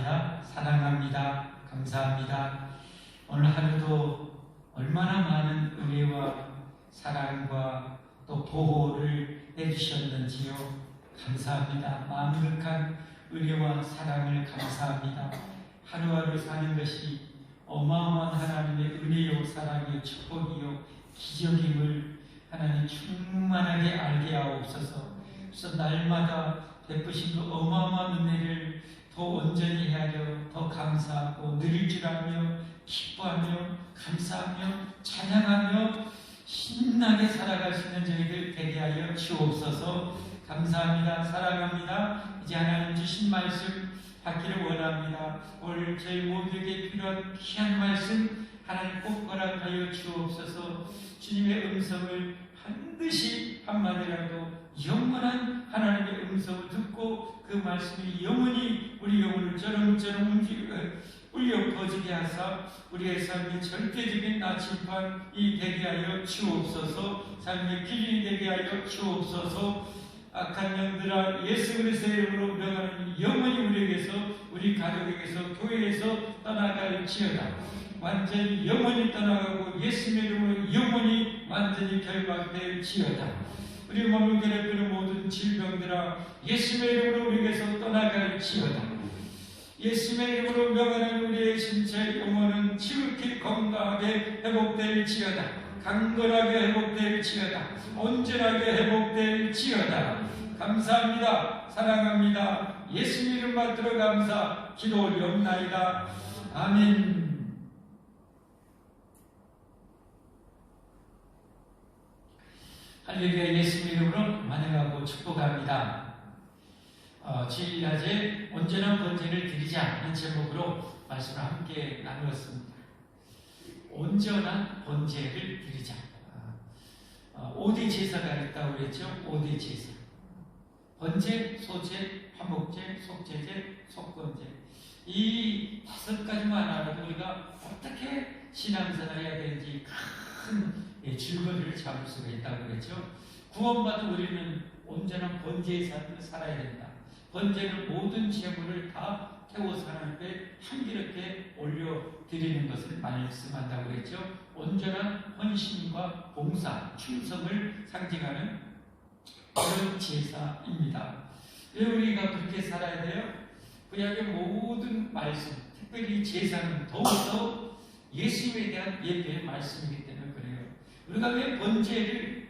감사합니다. 사랑합니다. 감사합니다. 오늘 하루도 얼마나 많은 은혜와 사랑과 또 보호를 해주셨는지요. 감사합니다. 마음극한 은혜와 사랑을 감사합니다. 하루하루 사는 것이 어마어마한 하나님의 은혜요 사랑이요 축복이요 기적임을 하나님 충만하게 알게 하옵소서. 그래서 날마다 베푸신 그 어마어마한 은혜를 더 온전히 헤아려 더 감사하고 누릴 줄 알며 기뻐하며 감사하며 찬양하며 신나게 살아갈 수 있는 저희들 되게 하여 주옵소서. 감사합니다. 사랑합니다. 이제 하나님 주신 말씀 받기를 원합니다. 오늘 저희 모두에게 필요한 귀한 말씀 하나님 꼭 허락하여 주옵소서. 주님의 음성을 반드시 한마디라도 영원한 하나님의 음성을 듣고 그 말씀이 영원히 우리 영혼을 저렁저렁 울려 퍼지게 하사 우리의 삶의 절대적인 나침반이 되게 하여 주옵소서. 삶의 기준이 되게 하여 주옵소서. 악한 영들아 예수 그리스도의 이름으로 명하는 영원히 우리에게서 우리 가족에게서 교회에서 떠나갈지어다. 완전히 영원히 떠나가고 예수의 이름으로 영원히 완전히 결박될지어다. 우리 몸을 괴롭히는 모든 질병들아 예수의 이름으로 우리에게서 떠나갈지어다. 예수의 이름으로 명하는 우리의 신체 영혼은 지극히 건강하게 회복될지어다. 강건하게 회복될지어다. 온전하게 회복될지어다. 감사합니다. 사랑합니다. 예수님 이름 받들어 감사 기도 올리옵나이다. 아멘. 할렐루야. 예수님 이름으로 만행하고 축복합니다. 주일낮에 온전한 번제를 드리자 하는 제목으로 말씀을 함께 나누었습니다. 온전한 번제를 드리자. 5대 제사가 있다고 그랬죠. 5대 제사. 번제, 소제, 화목제, 속제제, 속건제. 이 5가지만 알아도 우리가 어떻게 신앙생활을 해야 되는지 큰 줄거리를 잡을 수가 있다고 그랬죠. 구원받은 우리는 온전한 번제의 삶을 살아야 된다. 번제는 모든 재물을 다 태워서 하나님께 향기롭게 올려드리는 것을 말씀한다고 그랬죠. 온전한 헌신과 봉사, 충성을 상징하는 그런 제사입니다. 왜 우리가 그렇게 살아야 돼요? 구약의 모든 말씀, 특별히 제사는 더욱더 예수님에 대한 예배의 말씀이기 때문에 그래요. 우리가 왜 번제를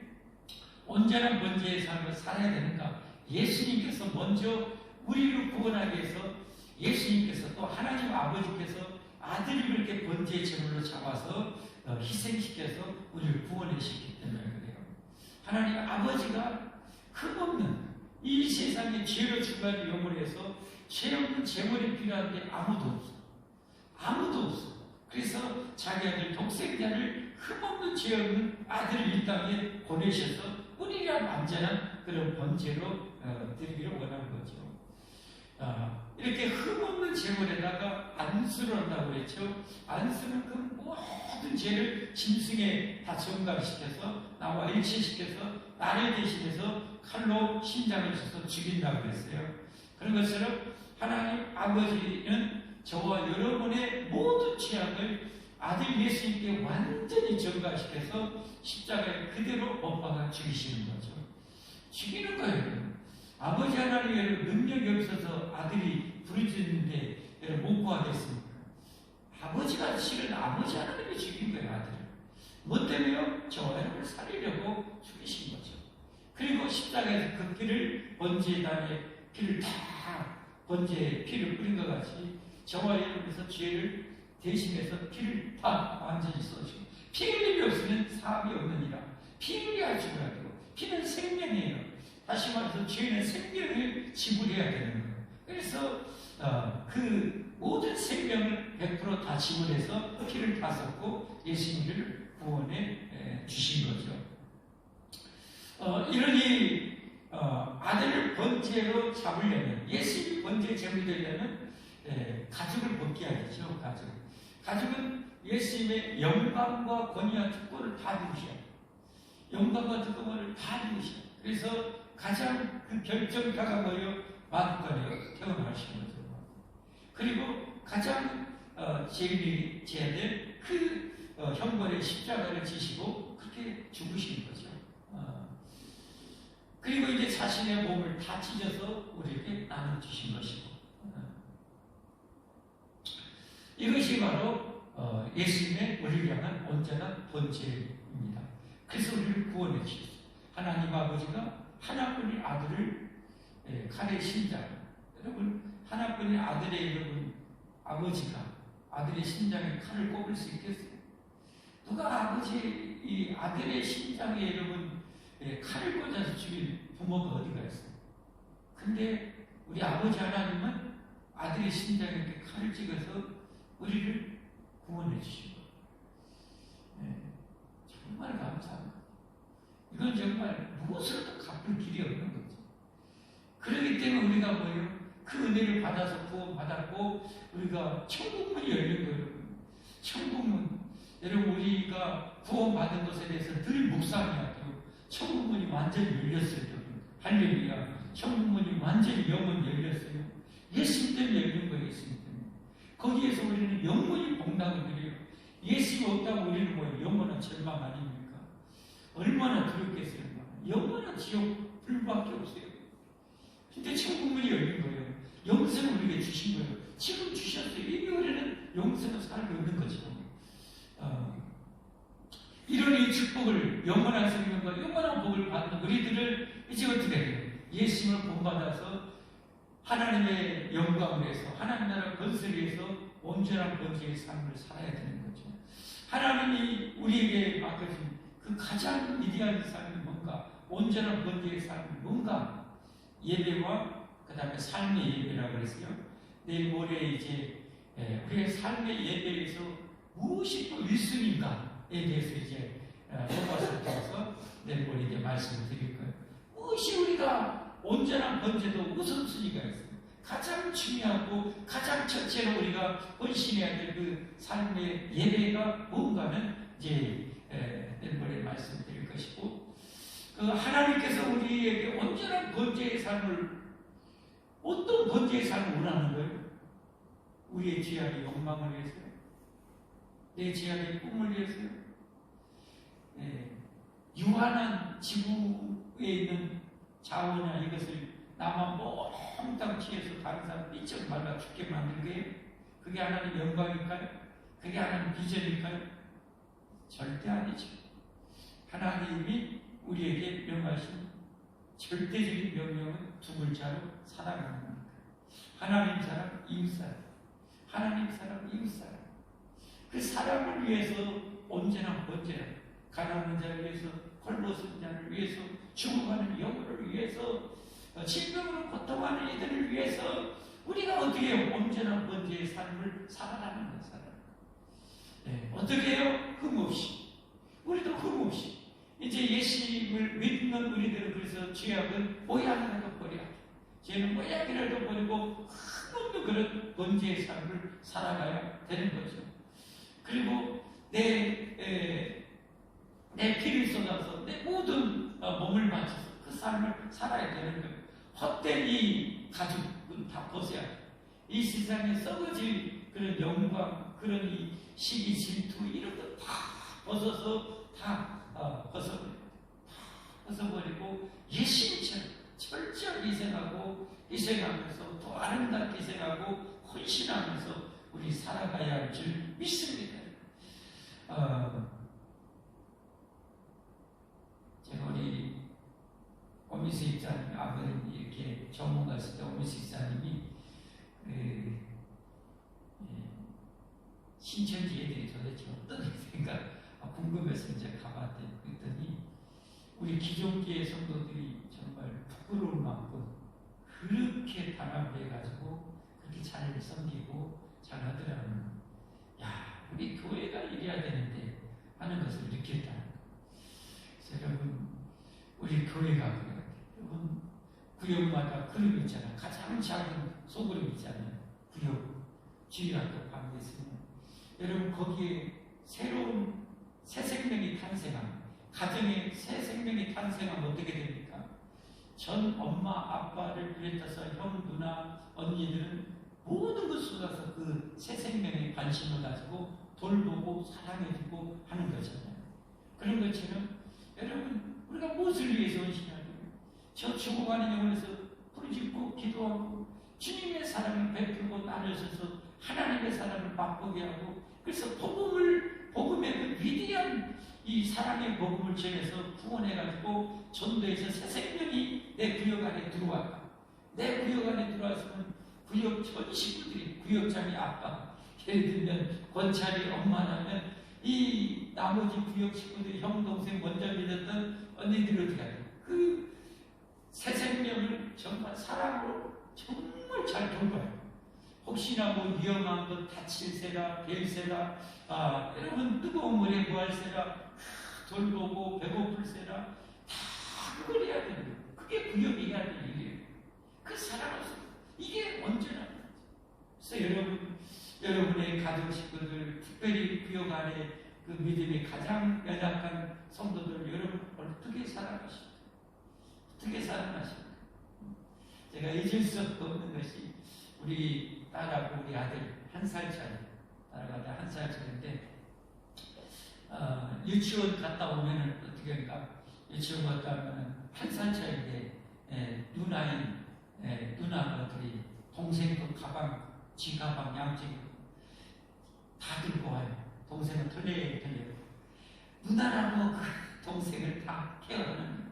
온전한 번제의 삶을 살아야 되는가? 예수님께서 먼저 우리를 구원하기 위해서 예수님께서 또 하나님 아버지께서 아들을 그렇게 번제의 제물로 잡아서 희생시켜서 우리를 구원하셨기 때문에 그래요. 하나님 아버지가 흠없는 이 세상에 죄로 중간에 영원해서 죄 없는 제물이 필요한데 아무도 없어. 아무도 없어. 그래서 자기 아들 독생자를 흠없는 죄 없는 아들을 이 땅에 보내셔서 우리가 완전한 그런 번제로 드리기를 원하는 거죠. 이렇게 흠없는 제물에다가 안수를 한다고 그랬죠. 안수는 그 모든 죄를 짐승에 다 전가시켜서 나와 일치시켜서 나를 대신해서 칼로 심장을 쳐서 죽인다고 그랬어요. 그런 것처럼 하나님 아버지는 저와 여러분의 모든 죄악을 아들 예수님께 완전히 전가시켜서 십자가에 그대로 못 박아 죽이시는 거죠. 죽이는 거예요. 아버지 하나님의 능력이 없어서 아들이 부르짖는데 못 구하겠습니까? 아버지가 실은 아버지 하나님이 죽인 거예요. 아들을. 뭐 때문에요? 저와 여러분을 살리려고 죽이신 거죠. 그리고 십자가에서 그 피를 번제단에 피를 다 번제에 피를 뿌린 것 같이 저와 여러분에서 죄를 대신해서 피를 다 완전히 쏟으시고 피 흘림이 없으면 사함이 없느니라. 피 흘려야 죽어야 되고 피는 생명이에요. 다시 말해서 죄는 생명을 지불해야 되는 거예요. 그래서 그 모든 생명을 100% 다 지불해서 피를 다 쏟고 예수님을 구원해 주신 거죠. 이러니 아들을 번제로 잡으려면 예수님이 번제 제물이 되려면 가죽을 벗겨야 되죠. 가죽은 예수님의 영광과 권위와 특권을 다 누리셔야 돼요. 영광과 특권을 다 누리셔야 돼요. 그래서 가장 그 결정가가 뭐예요? 마구간에 태어나신 거죠. 그리고 가장 제일해야 될 그 형벌의 십자가를 지시고 그렇게 죽으신 거죠. 그리고 이제 자신의 몸을 다 찢어서 우리에게 나눠주신 것이고, 이것이 바로 예수님의 우리를 향한 온전한 번제입니다. 그래서 우리를 구원해 주셨어요. 하나님 아버지가 하나뿐인 아들을 칼에 심장, 여러분 하나뿐인 아들의 여러분 아버지가 아들의 심장에 칼을 꼽을 수 있겠어요? 누가 아버지 이 아들의 심장에 여러분 칼을 꽂아서 죽인 부모가 어디가 있어요? 근데 우리 아버지 하나님은 아들의 심장에 이렇게 칼을 찍어서 우리를 구원해 주시고, 정말 감사합니다. 이건 정말 무엇으로도 갚을 길이 없는 거죠. 그렇기 때문에 우리가 뭐예요? 그 은혜를 받아서 구원받았고 우리가 천국문이 열린 거예요. 천국문. 여러분 우리가 구원받은 것에 대해서 늘 묵상해야 돼요. 천국문이 완전히 열렸어요. 할렐루야. 천국문이 완전히 영원히 열렸어요. 예수님 때문에 열린 거예요. 예수님 때문에. 거기에서 우리는 영원히 복락을 드려요. 예수가 없다고 우리는 뭐예요? 영원한 절망 아닙니까? 얼마나 두렵겠어요. 영원한 지옥 불밖에 없어요. 근데 천국문이 열린 거예요. 영생을 우리에게 주신 거예요. 지금 주셨어요. 이미 우리는 영생을 살고 있는 거죠. 이런 이 축복을, 영원한 생명과 영원한 복을 받는 우리들을 이제 어떻게 해요? 예수님을 본받아서 하나님의 영광을 위해서, 하나님 나라 건설을 위해서 온전한 번제의 삶을 살아야 되는 거죠. 하나님이 우리에게 맡겨준 그 가장 위대한 삶이 뭔가? 온전한 번제의 삶이 뭔가? 예배와 그 다음에 삶의 예배라고 그랬어요. 내일 모레 이제 우리의 삶의 예배에서 무엇이 또 1순위인가에 대해서 이제 로마서를 통해서 내일 모레 이제 말씀을 드릴 거예요. 무엇이 우리가 온전한 번제도 우선순위가 있어요. 가장 중요하고 가장 첫째로 우리가 헌신해야 될 그 삶의 예배가 뭔가는 이제 내일 모레 말씀드릴 것이고, 그 하나님께서 우리에게 온전한 번제의 삶을, 어떤 번제의 삶을 원하는 거예요? 우리의 죄악의 욕망을 위해서요? 내 죄악의 꿈을 위해서요? 유한한 지구에 있는 자원이나 이것을 나만 몽땅 취해서 다른 사람 삐쩍 말라 죽게 만든 거예요? 그게 하나님 영광일까요? 그게 하나님 비전일까요? 절대 아니죠. 하나님이 우리에게 명하신 절대적인 명령은 두 글자로 사랑하는 겁니다. 하나님 사랑, 이웃 사랑. 하나님 사랑, 이웃 사랑. 그 사랑을 위해서 언제나 가난한 자를 위해서, 헐벗은 자를 위해서, 죽어가는 영혼을 위해서, 질병으로 고통하는 이들을 위해서 우리가 어떻게 해요? 언제나 번제의 삶을 살아가는 것, 어떻게 해요? 흠없이. 우리도 흠없이. 이제 예수님을 믿는 우리들은 그래서 죄악은 모양이라도 버려야 돼. 죄는 모양이라도 버리고 흠없는 그런 번제의 삶을 살아가야 되는 거죠. 그리고 내 피를 쏟아서 내 모든 몸을 바쳐서 그 삶을 살아야 되는 거예요. 헛된 이 가죽은 다 벗어야 돼. 이 세상에 썩어질 그런 영광, 그런 이 시기, 질투 이런 거 다 벗어서 다 벗어버리고 예수님처럼 철저히 희생하면서 더 아름답게 희생하고 헌신하면서 우리 살아가야 할 줄 믿습니다. 제가 우리 오미스 입사님 아버님 이렇게 전문 갔을 때 오미스 입사님이 신천지에 대해 도대체 어떤 생각 궁금해서 이제 가봤더니 우리 기존교회 성도들이 정말 부끄러울 만큼 그렇게 단합해가지고 그렇게 잘 섬기고 잘 하더라고요. 야, 우리 교회가 이래야 되는데 하는 것을 느꼈다. 그래서 여러분, 우리 교회가 그래야 돼요. 여러분, 구역마다 그룹 있잖아요. 가장 작은 소그룹 있잖아요. 구역, 주일학교 가운데 있으면 여러분 거기에 새로운 새 생명이 탄생합니다. 가정에 새 생명이 탄생하면 어떻게 됩니까? 전 엄마, 아빠를 비롯해서 형, 누나, 언니들은 모든 것을 쏟아서 그 새 생명에 관심을 가지고 돌보고 사랑해주고 하는 거잖아요. 그런 것처럼 여러분 우리가 무엇을 위해서 헌신하고 저 죽어가는 영혼에서 부르짖고 기도하고 주님의 사랑을 베풀고 나누셔서 하나님의 사랑을 맛보게 하고 그래서 복음의 그 위대한 이 사랑의 복음을 전해서 구원해가지고 전도해서 새 생명이 내 구역 안에 들어왔다. 내 구역 안에 들어왔으면 구역 전 식구들이 구역장이 아빠 예를 들면 권찰이 엄마라면 이 나머지 구역 식구들이 형 동생 먼저 믿었던 언니들이 어떻게 하죠? 그 새 생명을 정말 사랑으로 정말 잘 돌봐요. 혹시나 뭐 위험한 것 다칠세라 벨세라 여러분 뜨거운 물에 구할세라 돌보고 배고플세라 다 그걸 해야 되는 거예요. 그게 구역이 해야 되는 일이에요. 그 사랑으로서 이게 언제나 그래서 여러분의 가족 식구들 특별히 구역 안에 그 믿음이 가장 연약한 성도들 여러분 어떻게 살아가십니까? 어떻게 살아가십니까? 제가 잊을 수 없는 것이 우리 딸하고 우리 아들 1살 차이 딸하고 아들 1살 차이인데 유치원 갔다 오면은 어떻게 할까? 유치원 갔다 오면은 1살 차이인데 누나들이 동생도 가방, 지 가방, 양지 다 들고 와요. 동생은 털려요. 누나라고 그 동생을 다 케어하는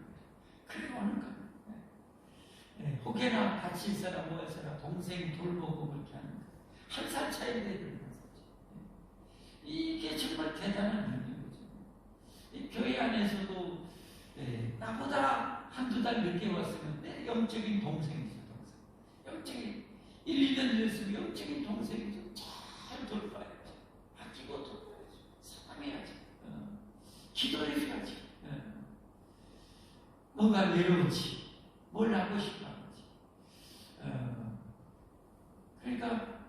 그리고 오는 거예요. 혹여나 다칠 사람 뭐 할 사람 동생 돌보고 그렇게 하는 거예요. 1살 차이인데 그런 거죠. 이게 정말 대단한 일이거죠. 이 교회 안에서도 나보다 한두 달 늦게 왔으면 내 영적인 동생이죠. 영적인 1, 2년 늦었으면 영적인 동생이죠. 잘 돌봐야죠. 아끼고 돌봐야죠. 사랑해야죠. 기도해줘야지. 뭔가 외로운지 뭘 하고 싶어 하는지 그러니까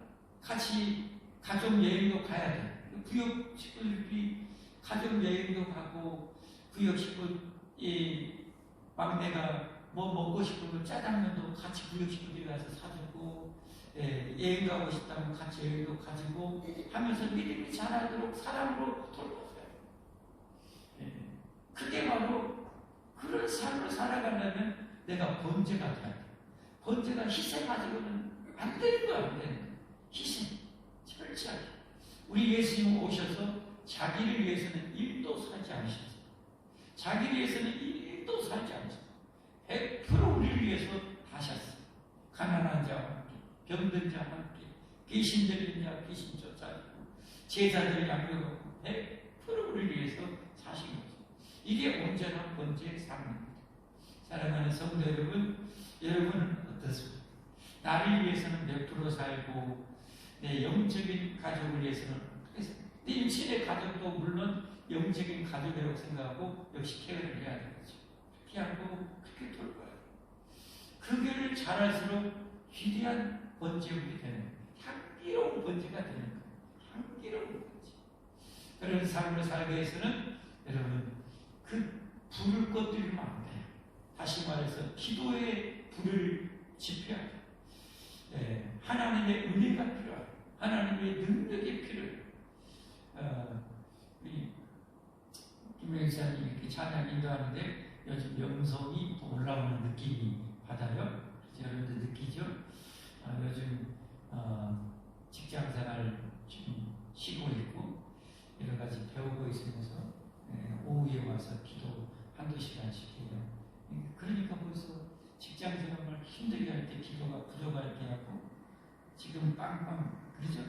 같이 가족 여행도 가야 돼. 구역 식구들이 가족 여행도 가고 구역 식구 막내가 뭐 먹고 싶으면 짜장면도 같이 구역 식구들이 가서 사주고 여행 가고 싶다면 같이 여행도 가지고 하면서 믿음이 자라도록 사랑으로 돌보세요. 그게 바로 그런 삶을 살아가려면 내가 번제가 돼야 돼. 번제가 희생 가지고는 안 되는 거야. 안 되는 거야. 희생. 철저하게. 우리 예수님 오셔서 자기를 위해서는 1도 살지 않으셨어요. 자기를 위해서는 1도 살지 않으셨어요. 100% 우리를 위해서 하셨어요. 가난한 자와 함께, 병든 자와 함께, 귀신 들린 자, 귀신 쫓아주고, 제자들 양육하고, 100% 우리를 위해서 사신 거죠. 이게 온전한 번제의 삶입니다. 사랑하는 성도 여러분, 여러분은 어떻습니까? 나를 위해서는 몇 프로 살고 내 영적인 가족을 위해서는 어떻게 살고 내 육신의 가족도 물론 영적인 가족이라고 생각하고 역시 케어를 해야 되겠죠. 그렇게 하고 그렇게 돌봐야 돼요. 그걸 잘할수록 위대한 번제물이 되는 거예요. 향기로운 번제가 되는 거예요. 향기로운 번제. 그런 삶을 살기 위해서는 여러분 그 불을 꺼뜨리면 안 돼요. 다시 말해서 기도의 불을 지펴야 돼요. 하나님의 은혜가 필요해요. 하나님의 능력이 필요해요. 우리 김명사님 이렇게 찬양 인도하는데 요즘 영성이 올라오는 느낌이 받아요. 여러분들 느끼죠? 요즘 직장생활 좀 쉬고 있고 여러 가지 배우고 있으면서 오후에 와서 기도 한두 시간씩 해요. 그러니까 벌써 직장생활을 힘들게 할 때 기도가 부족할 때 하고 지금 빵빵 그러죠?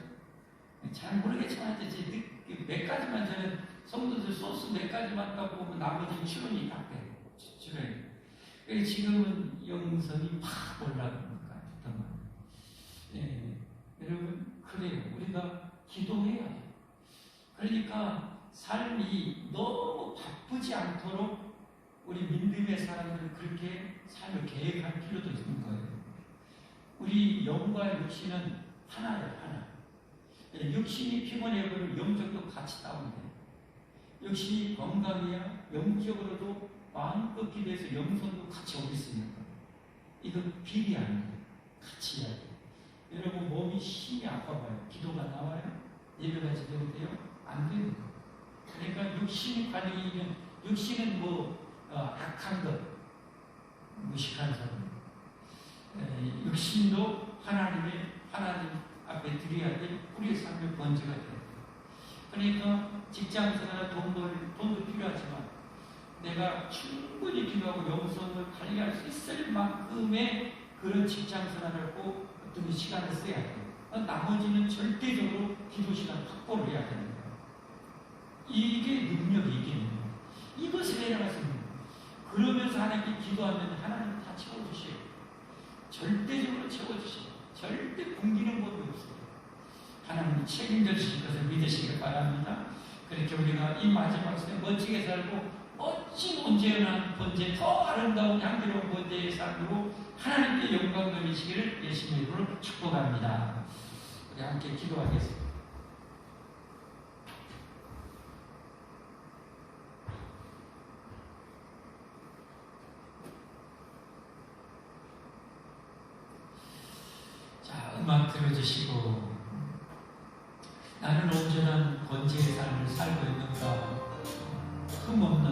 잘 모르겠지만 몇 가지만 저는 성도들 소스 몇 가지만 갖고 보면 나머지 출연이 다 돼요. 출연이. 지금은 영성이 팍 올라가니까 여러분 그래요. 우리가 기도해야 돼요. 그러니까 삶이 너무 바쁘지 않도록 우리 믿음의 사람들은 그렇게 삶을 계획할 필요도 있는 거예요. 우리 영과 육신은 하나예요, 하나. 육신이 피곤해버리면 영적도 같이 다운돼요. 육신이 건강해야 영적으로도 마음껏 기도해서 영성도 같이 오를 수 있는 거예요. 이건 비리 아니에요. 같이 해야 돼요. 여러분 몸이 힘이 아파봐요. 기도가 나와요? 예배가 제대로 돼요? 안 돼요. 그러니까 육신 관리는 육신은 악한 것, 무식한 사람. 육신도 하나님 앞에 드려야 될 우리의 삶의 번제가 돼요. 그러니까 직장생활 돈도 필요하지만 내가 충분히 기도하고 영성을 관리할 수 있을 만큼의 그런 직장생활을 꼭 어떤 시간을 써야 돼요. 나머지는 절대적으로 기도 시간 확보를 해야 되는 거예요. 이게 능력이 이기는 거예요. 이것을 해나가서 그러면서 하나님께 기도하면 하나님 다 채워주셔요. 절대적으로 채워주셔요. 절대 굶기는 법이 없어요. 하나님이 책임져 주실 것을 믿으시길 바랍니다. 그렇게 우리가 이 마지막 시대 멋지게 살고 멋진 온전한 번제, 더 아름다운 향기로운 번제의 삶으로 하나님께 영광 돌리시기를 예수님의 이름으로 축복합니다. 우리 함께 기도하겠습니다. 자, 음악 들어주시고 나는 온전한 번제의 삶을 살고 있는가? 흠없는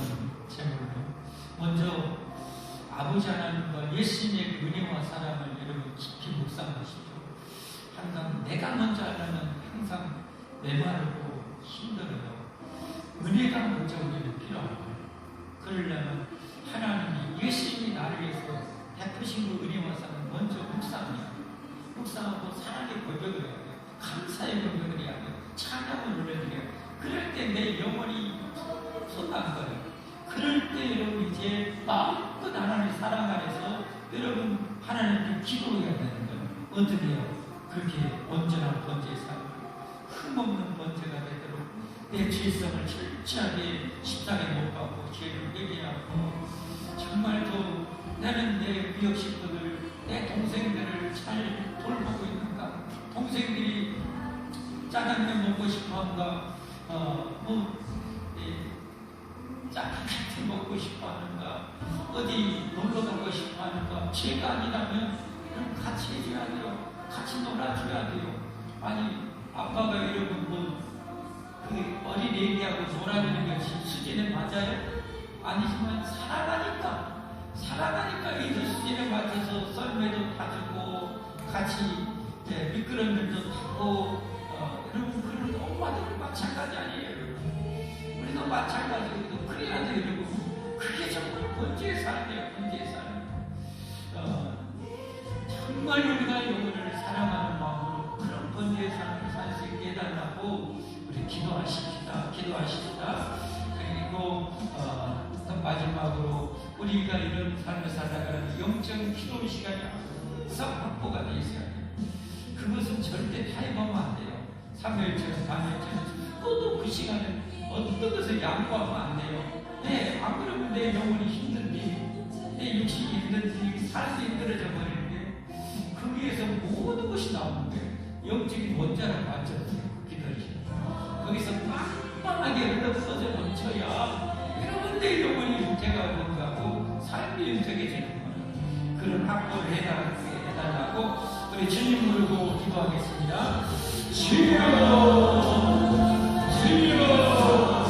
제물로 먼저 아버지 하나님과 예수님의 은혜와 사랑을 여러분 깊이 묵상하시죠. 항상 내가 먼저 하려면 항상 메마르고 힘들어요. 은혜가 먼저 우리는 필요하고 그러려면 하나님이 예수님이 나를 위해서 베푸신 그 은혜와 사랑을 먼저 묵상하고 사랑의 고백을 해야 돼요. 감사의 고백을 해야 돼요. 찬양을 올려드려요. 그럴 때 내 영혼이 쏟아난 거예요. 그럴 때 여러분 이제 마음껏 하나님의 사랑 안에서 여러분 하나님께 기도해야 되는 거예요. 어떻게 해요? 그렇게 온전한 번제의 삶을 흠없는 번제가 되도록 내 죄성을 철저하게 십자가에 못 박고 죄를 회개하고 정말 더 나는 내 미역 식구들, 내 동생들을 잘 돌보고 있는가? 동생들이 짜장면 먹고 싶어한가? 짜장면 먹고 싶어하는가? 어디 놀러 가고 싶어하는가? 죄가 아니라면 같이 해줘야 돼요. 같이 놀아줘야 돼요. 아니 아빠가 여러분 그 어린 애기하고 놀아주는 것이 수준에 맞아요? 아니지만 사랑하니까 이들 수준에 맞춰서 썰매도 타주고 같이 미끄럼들도 타고 여러분 그런 엄마들은 마찬가지 아니에요. 여러분. 우리도 마찬가지로 그래야 돼요. 여러분. 그게 정말 번제의 삶이에요. 번제의 삶. 정말 우리가 영혼을 사랑하는 마음으로 그런 번제의 삶을 살 수 있게 해달라고 우리 기도하십시다. 그리고 마지막으로 우리가 이런 삶을 살다가 영적 기도 시간이 항상 확보가 되어 있어야 돼요. 그것은 절대 타협하면 안 돼요. 3일처럼 반일처럼 또 그 시간에 어떤 것을 양보하면 안 돼요. 안 그러면 내 영혼이 힘든지 내 육신이 힘든지 살수 힘들어져 버리는데 그 위에서 모든 것이 나오는 거예요. 영적인 원자를 맞춰서 기다리시고 거기서 빵빵하게 흘러서져 넘쳐야 여러분 내 영혼이 문제가 뭔가고 삶이 윤택해지는 거예요. 그런 확보를 해달라고 우리 주님 부르고 기도하겠습니다. 주여